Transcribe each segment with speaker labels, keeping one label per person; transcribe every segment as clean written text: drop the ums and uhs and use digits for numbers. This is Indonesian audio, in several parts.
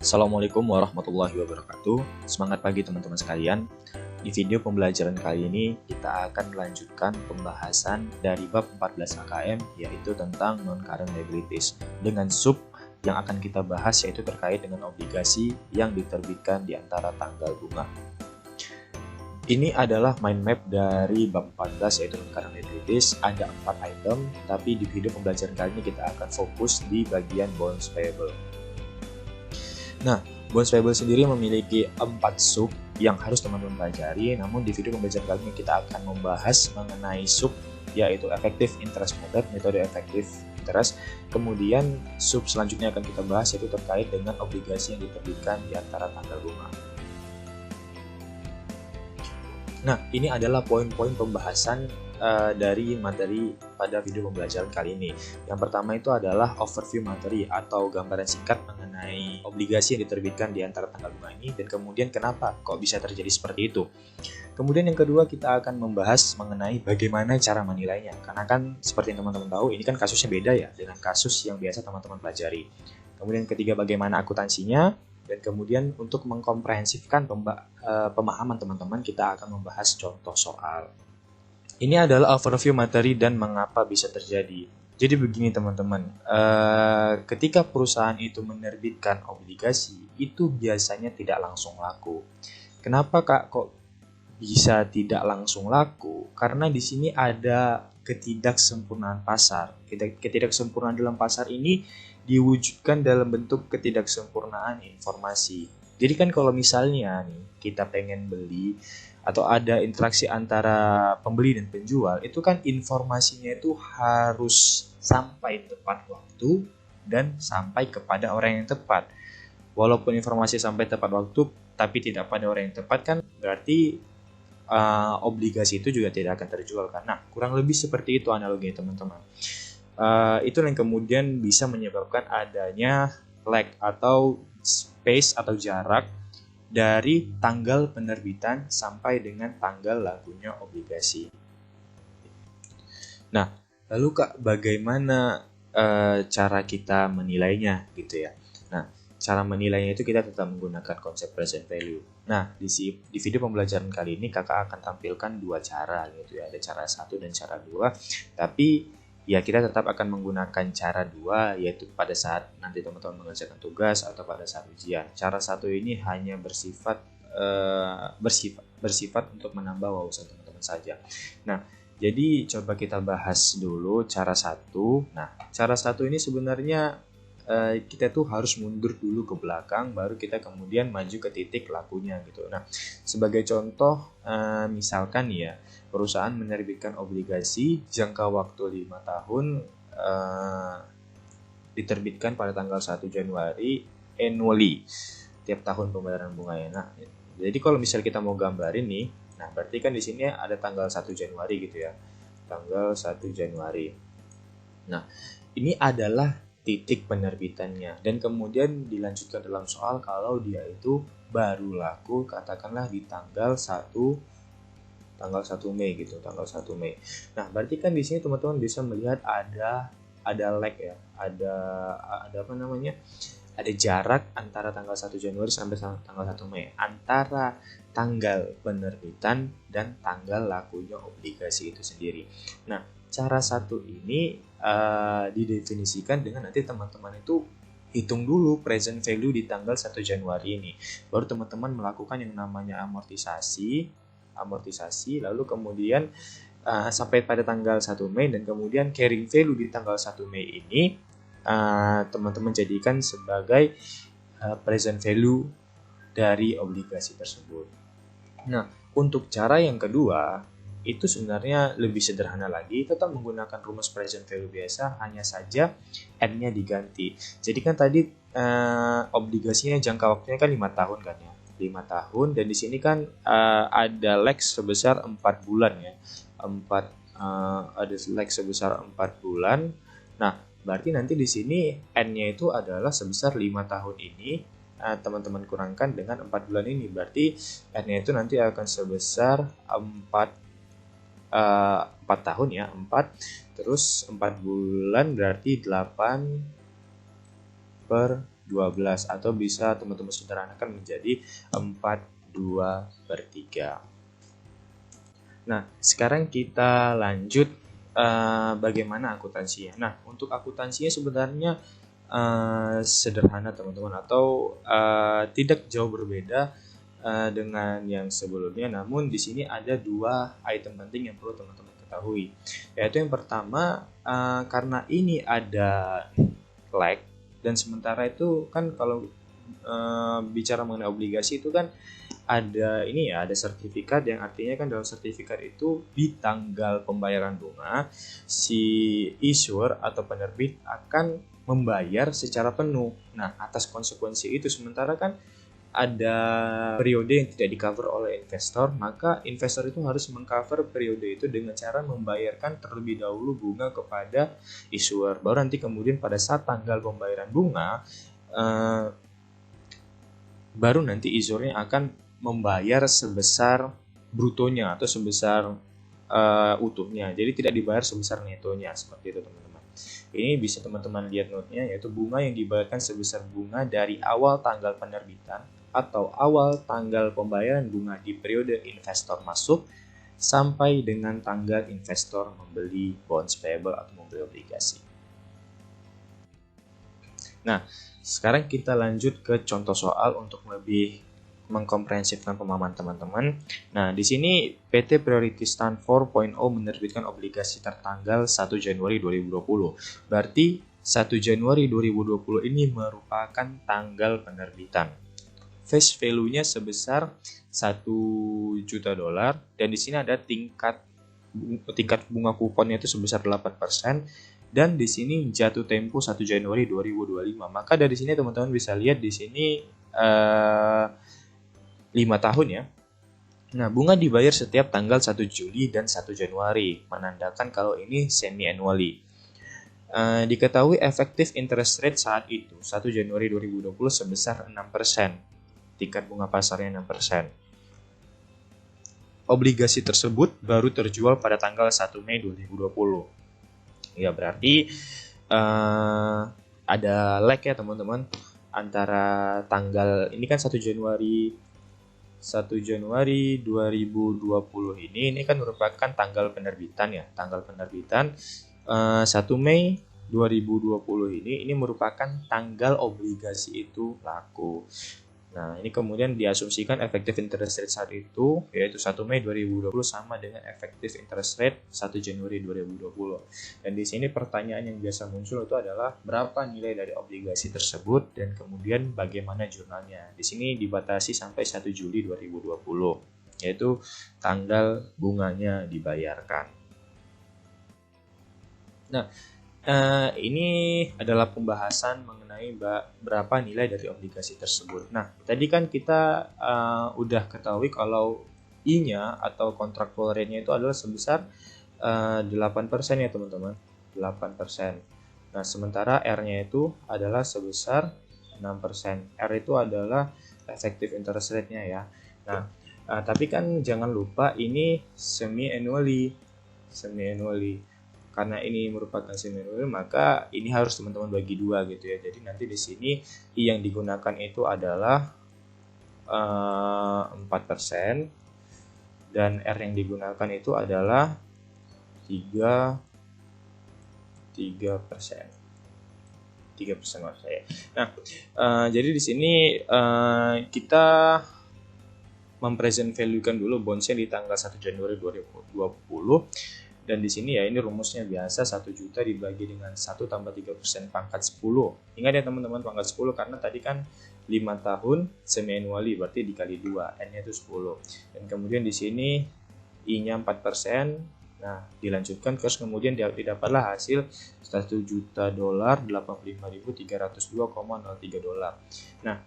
Speaker 1: Assalamualaikum warahmatullahi wabarakatuh. Semangat pagi teman-teman sekalian. Di video pembelajaran kali ini kita akan melanjutkan pembahasan dari bab 14 HKM, yaitu tentang non-current liabilities, dengan sub yang akan kita bahas yaitu terkait dengan obligasi yang diterbitkan di antara tanggal bunga. Ini adalah mind map dari bab 14 yaitu non-current liabilities. Ada 4 item, tapi di video pembelajaran kali ini kita akan fokus di bagian bonds payable. Nah, bonds payable sendiri memiliki 4 sub yang harus teman-teman pelajari. Namun di video pembelajaran kali ini kita akan membahas mengenai sub yaitu effective interest method, metode effective interest. Kemudian sub selanjutnya akan kita bahas yaitu terkait dengan obligasi yang diterbitkan di antara tanggal bunga. Nah, ini adalah poin-poin pembahasan dari materi pada video pembelajaran kali ini. Yang pertama itu adalah overview materi atau gambaran singkat mengenai obligasi yang diterbitkan di antara tanggal bunga ini dan kemudian kenapa kok bisa terjadi seperti itu. Kemudian yang kedua kita akan membahas mengenai bagaimana cara menilainya. Karena kan seperti yang teman-teman tahu ini kan kasusnya beda ya dengan kasus yang biasa teman-teman pelajari. Kemudian yang ketiga bagaimana akuntansinya. Dan kemudian untuk mengkomprehensifkan pemahaman teman-teman kita akan membahas contoh soal. Ini adalah overview materi dan mengapa bisa terjadi. Jadi begini teman-teman, ketika perusahaan itu menerbitkan obligasi, itu biasanya tidak langsung laku. Kenapa kak kok bisa tidak langsung laku? Karena di sini ada ketidaksempurnaan pasar. Ketidaksempurnaan dalam pasar ini diwujudkan dalam bentuk ketidaksempurnaan informasi. Jadi kan kalau misalnya nih kita pengen beli atau ada interaksi antara pembeli dan penjual, itu kan informasinya itu harus sampai tepat waktu dan sampai kepada orang yang tepat. Walaupun informasi sampai tepat waktu tapi tidak pada orang yang tepat kan berarti obligasi itu juga tidak akan terjual kan. Nah, kurang lebih seperti itu analoginya teman-teman. Itu yang kemudian bisa menyebabkan adanya lag atau space atau jarak dari tanggal penerbitan sampai dengan tanggal lakunya obligasi. Nah, lalu kak bagaimana cara kita menilainya gitu ya? Nah, cara menilainya itu kita tetap menggunakan konsep present value. Nah, di video pembelajaran kali ini kakak akan tampilkan dua cara gitu ya, ada cara 1 dan cara 2. Tapi ya kita tetap akan menggunakan cara 2 yaitu pada saat nanti teman-teman mengerjakan tugas atau pada saat ujian. Cara 1 ini hanya bersifat untuk menambah wawasan teman-teman saja. Nah, jadi coba kita bahas dulu cara 1. Nah, cara 1 ini sebenarnya kita tuh harus mundur dulu ke belakang baru kita kemudian maju ke titik lakunya gitu. Nah, sebagai contoh misalkan ya perusahaan menerbitkan obligasi jangka waktu 5 tahun diterbitkan pada tanggal 1 Januari annually tiap tahun pembayaran bunganya. Nah, jadi kalau misal kita mau gambarin nih, nah berarti kan di sini ada tanggal 1 Januari gitu ya. Tanggal 1 Januari. Nah, ini adalah titik penerbitannya dan kemudian dilanjutkan dalam soal kalau dia itu baru laku katakanlah di tanggal 1 Mei gitu, tanggal 1 Mei. Nah, berarti kan di sini teman-teman bisa melihat ada lag ya. Ada apa namanya? Ada jarak antara tanggal 1 Januari sampai tanggal 1 Mei antara tanggal penerbitan dan tanggal lakunya obligasi itu sendiri. Nah, cara 1 ini didefinisikan dengan nanti teman-teman itu hitung dulu present value di tanggal 1 Januari ini. Baru teman-teman melakukan yang namanya amortisasi lalu kemudian sampai pada tanggal 1 Mei dan kemudian carrying value di tanggal 1 Mei ini teman-teman jadikan sebagai present value dari obligasi tersebut. Nah, untuk cara yang kedua itu sebenarnya lebih sederhana lagi, tetap menggunakan rumus present value biasa, hanya saja N-nya diganti. Jadi kan tadi obligasinya jangka waktunya kan 5 tahun kan ya. 5 tahun dan di sini kan ada lag sebesar 4 bulan ya. Ada lag sebesar 4 bulan. Nah, berarti nanti di sini N-nya itu adalah sebesar 5 tahun ini. Teman-teman kurangkan dengan 4 bulan ini. Berarti N-nya itu nanti akan sebesar 4 tahun ya, 4 terus 4 bulan berarti 8/12 12 atau bisa teman-teman sederhanakan menjadi 4/2/3. Nah, sekarang kita lanjut bagaimana akuntansinya. Nah, untuk akuntansinya sebenarnya sederhana teman-teman, atau tidak jauh berbeda dengan yang sebelumnya. Namun di sini ada 2 item penting yang perlu teman-teman ketahui. Yaitu yang pertama, karena ini ada lag, dan sementara itu kan kalau bicara mengenai obligasi itu kan ada ini ya, ada sertifikat, yang artinya kan dalam sertifikat itu di tanggal pembayaran bunga si issuer atau penerbit akan membayar secara penuh. Nah, atas konsekuensi itu, sementara kan ada periode yang tidak di-cover oleh investor, maka investor itu harus mengcover periode itu dengan cara membayarkan terlebih dahulu bunga kepada issuer. Baru nanti kemudian pada saat tanggal pembayaran bunga, baru nanti issuernya akan membayar sebesar brutonya atau sebesar utuhnya. Jadi tidak dibayar sebesar netonya, seperti itu teman-teman. Ini bisa teman-teman lihat note-nya, yaitu bunga yang dibayarkan sebesar bunga dari awal tanggal penerbitan atau awal tanggal pembayaran bunga di periode investor masuk sampai dengan tanggal investor membeli bonds payable atau membeli obligasi. Nah, sekarang kita lanjut ke contoh soal untuk lebih mengkomprehensifkan pemahaman teman-teman. Nah, di sini PT Priority Stand 4.0 menerbitkan obligasi tertanggal 1 Januari 2020. Berarti 1 Januari 2020 ini merupakan tanggal penerbitan. Face value-nya sebesar $1 juta, dan di sini ada tingkat bunga kuponnya itu sebesar 8%, dan di sini jatuh tempo 1 Januari 2025. Maka dari sini teman-teman bisa lihat di sini 5 tahun ya. Nah, bunga dibayar setiap tanggal 1 Juli dan 1 Januari, menandakan kalau ini semi-annually. Diketahui efektif interest rate saat itu, 1 Januari 2020 sebesar 6%. Tingkat bunga pasarnya 6%. Obligasi tersebut baru terjual pada tanggal 1 Mei 2020. Ya, berarti ada lag ya teman-teman, antara tanggal ini kan 1 Januari 2020 ini kan merupakan tanggal penerbitan ya. Tanggal penerbitan 1 Mei 2020 ini merupakan tanggal obligasi itu laku. Nah, ini kemudian diasumsikan efektif interest rate saat itu, yaitu 1 Mei 2020 sama dengan efektif interest rate 1 Januari 2020. Dan di sini pertanyaan yang biasa muncul itu adalah berapa nilai dari obligasi tersebut dan kemudian bagaimana jurnalnya. Di sini dibatasi sampai 1 Juli 2020, yaitu tanggal bunganya dibayarkan. Nah, ini adalah pembahasan mengenai berapa nilai dari obligasi tersebut. Nah, tadi kan kita udah ketahui kalau I-nya atau contractual rate-nya itu adalah sebesar 8% ya teman-teman, 8%. Nah, sementara R-nya itu adalah sebesar 6%. R itu adalah effective interest rate-nya ya. Nah, tapi kan jangan lupa ini semi-annually. Karena ini merupakan semi-annual, maka ini harus teman-teman bagi 2 gitu ya. Jadi nanti di sini I yang digunakan itu adalah 4%, dan R yang digunakan itu adalah 3%. 3% maksud saya. Nah, jadi di sini kita mempresent value-kan dulu bondsnya di tanggal 1 Januari 2020. Dan di sini ya ini rumusnya biasa, 1 juta dibagi dengan 1 tambah 3% pangkat 10. Ingat ya teman-teman, pangkat 10 karena tadi kan 5 tahun semi-annually, berarti dikali 2, N-nya itu 10. Dan kemudian di sini I-nya 4%. Nah, dilanjutkan terus kemudian didapatlah hasil $1 juta, $85.302,03. Nah,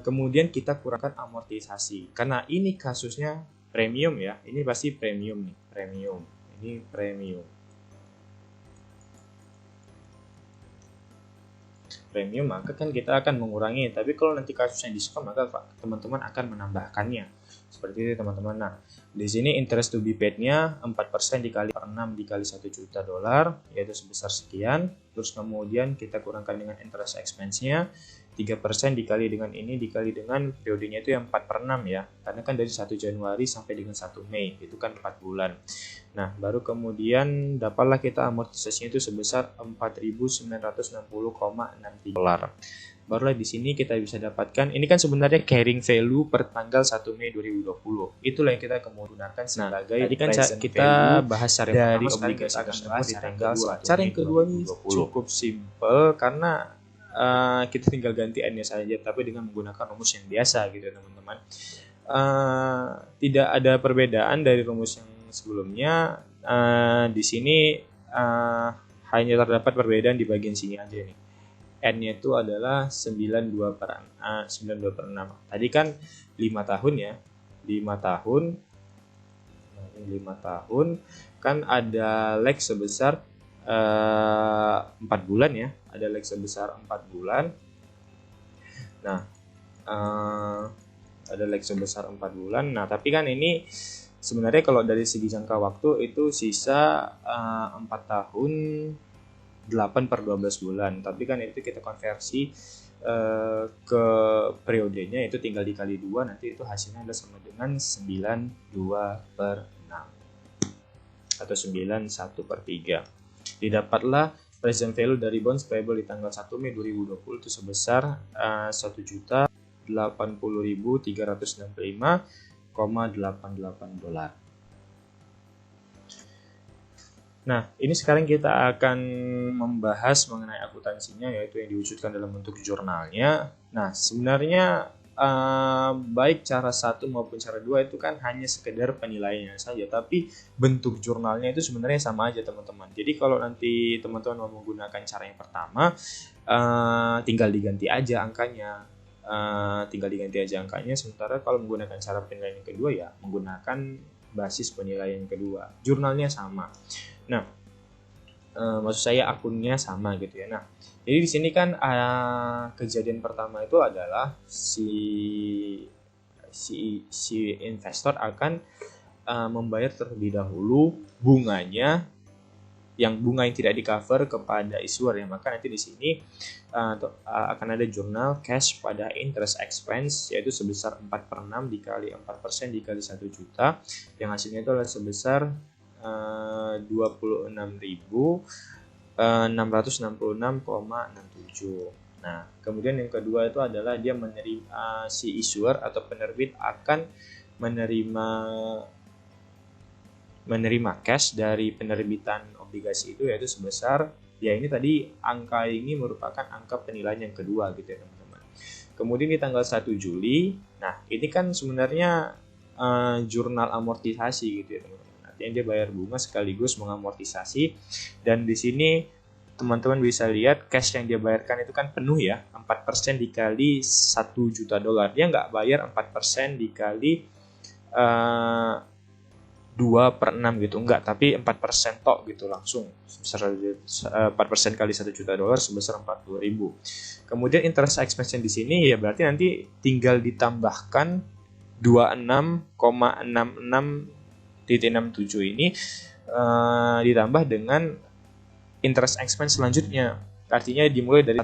Speaker 1: kemudian kita kurangkan amortisasi. Karena ini kasusnya premium ya, ini pasti premium nih, ini premium, maka kan kita akan mengurangi. Tapi kalau nanti kasusnya diskon, maka teman-teman akan menambahkannya. Seperti itu teman-teman. Nah, di sini interest to be paid-nya 4% dikali 6 dikali $1 juta, yaitu sebesar sekian. Terus kemudian kita kurangkan dengan interest expense-nya, 3% dikali dengan ini dikali dengan periodenya itu yang 4/6 ya. Karena kan dari 1 Januari sampai dengan 1 Mei, itu kan 4 bulan. Nah, baru kemudian dapatlah kita amortisasinya itu sebesar 4.960,63 dolar. Barulah di sini kita bisa dapatkan, ini kan sebenarnya carrying value per tanggal 1 Mei 2020. Itulah yang kita gunakan sebagai tadi kan kita bahas cara dari obligasi tersebut di tanggal 1 Cara yang kedua ini cukup simple karena kita tinggal ganti N-nya saja, tapi dengan menggunakan rumus yang biasa gitu teman-teman. Tidak ada perbedaan dari rumus yang sebelumnya. Di sini hanya terdapat perbedaan di bagian sini aja nih. N-nya itu adalah 92/6. Tadi kan 5 tahun ya. 5 tahun. 5 tahun kan ada lag sebesar 4 bulan ya. Ada lag sebesar 4 bulan. Nah, ada lag sebesar 4 bulan. Nah, tapi kan ini sebenarnya kalau dari segi jangka waktu itu sisa 4 tahun 8/12 bulan, tapi kan itu kita konversi ke periodenya itu tinggal dikali 2, nanti itu hasilnya adalah sama dengan 92/6 atau 91/3. Didapatlah present value dari bonds payable di tanggal 1 Mei 2020 itu sebesar 1.080.365,88 dolar. Nah, ini sekarang kita akan membahas mengenai akuntansinya, yaitu yang diwujudkan dalam bentuk jurnalnya. Nah, sebenarnya baik cara 1 maupun cara 2 itu kan hanya sekedar penilaiannya saja, tapi bentuk jurnalnya itu sebenarnya sama aja teman-teman. Jadi kalau nanti teman-teman mau menggunakan cara yang pertama, tinggal diganti aja angkanya. Sementara kalau menggunakan cara penilaian yang kedua ya menggunakan basis penilaian yang kedua. Jurnalnya sama. Nah, maksud saya akunnya sama gitu ya. Nah, jadi di sini kan kejadian pertama itu adalah si investor akan membayar terlebih dahulu bunganya, yang bunga yang tidak di-cover kepada issuer ya. Maka nanti di sini akan ada jurnal cash pada interest expense, yaitu sebesar 4/6 dikali 4% dikali 1 juta, yang hasilnya itu adalah sebesar 26.666,67. Nah, kemudian yang kedua itu adalah dia menerima, si issuer atau penerbit akan menerima cash dari penerbitan obligasi itu, yaitu sebesar, ya ini tadi angka ini merupakan angka penilaian yang kedua gitu ya teman-teman. Kemudian di tanggal 1 Juli, nah ini kan sebenarnya jurnal amortisasi gitu ya teman-teman. Artinya dia bayar bunga sekaligus mengamortisasi, dan di sini teman-teman bisa lihat cash yang dia bayarkan itu kan penuh ya, 4% dikali 1 juta dolar. Dia nggak bayar 4% dikali 2/6 gitu, enggak, tapi 4% tok gitu langsung. Sebesar 4% kali 1 juta dolar sebesar 40.000. Kemudian interest expense di sini ya berarti nanti tinggal ditambahkan 26,66.67 ini ditambah dengan interest expense selanjutnya. Artinya dimulai dari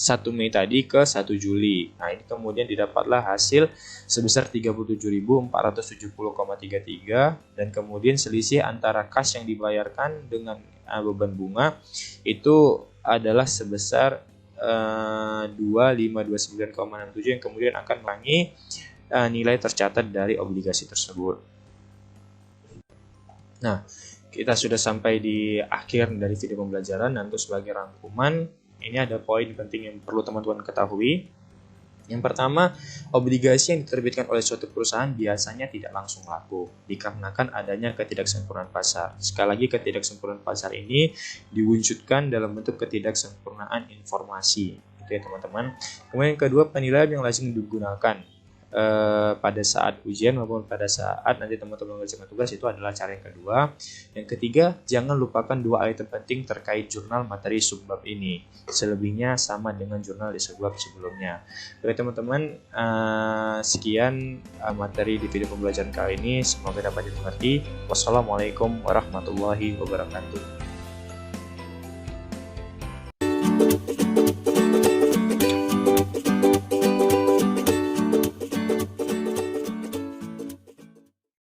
Speaker 1: 1 Mei tadi ke 1 Juli. Nah, ini kemudian didapatlah hasil sebesar 37.470,33, dan kemudian selisih antara kas yang dibayarkan dengan beban bunga itu adalah sebesar 2529,67 yang kemudian akan mengurangi nilai tercatat dari obligasi tersebut. Nah, kita sudah sampai di akhir dari video pembelajaran, dan untuk sebagai rangkuman, ini ada poin penting yang perlu teman-teman ketahui. Yang pertama, obligasi yang diterbitkan oleh suatu perusahaan biasanya tidak langsung laku dikarenakan adanya ketidaksempurnaan pasar. Sekali lagi, ketidaksempurnaan pasar ini diwujudkan dalam bentuk ketidaksempurnaan informasi. Itu ya teman-teman. Kemudian yang kedua, penilaian yang lazim digunakan pada saat ujian maupun pada saat nanti teman-teman mengerjakan tugas itu adalah cara yang kedua. Yang ketiga, jangan lupakan 2 item penting terkait jurnal materi subbab ini. Selebihnya sama dengan jurnal di subbab sebelumnya. Oke teman-teman, sekian materi di video pembelajaran kali ini. Semoga dapat dimengerti. Wassalamualaikum warahmatullahi wabarakatuh.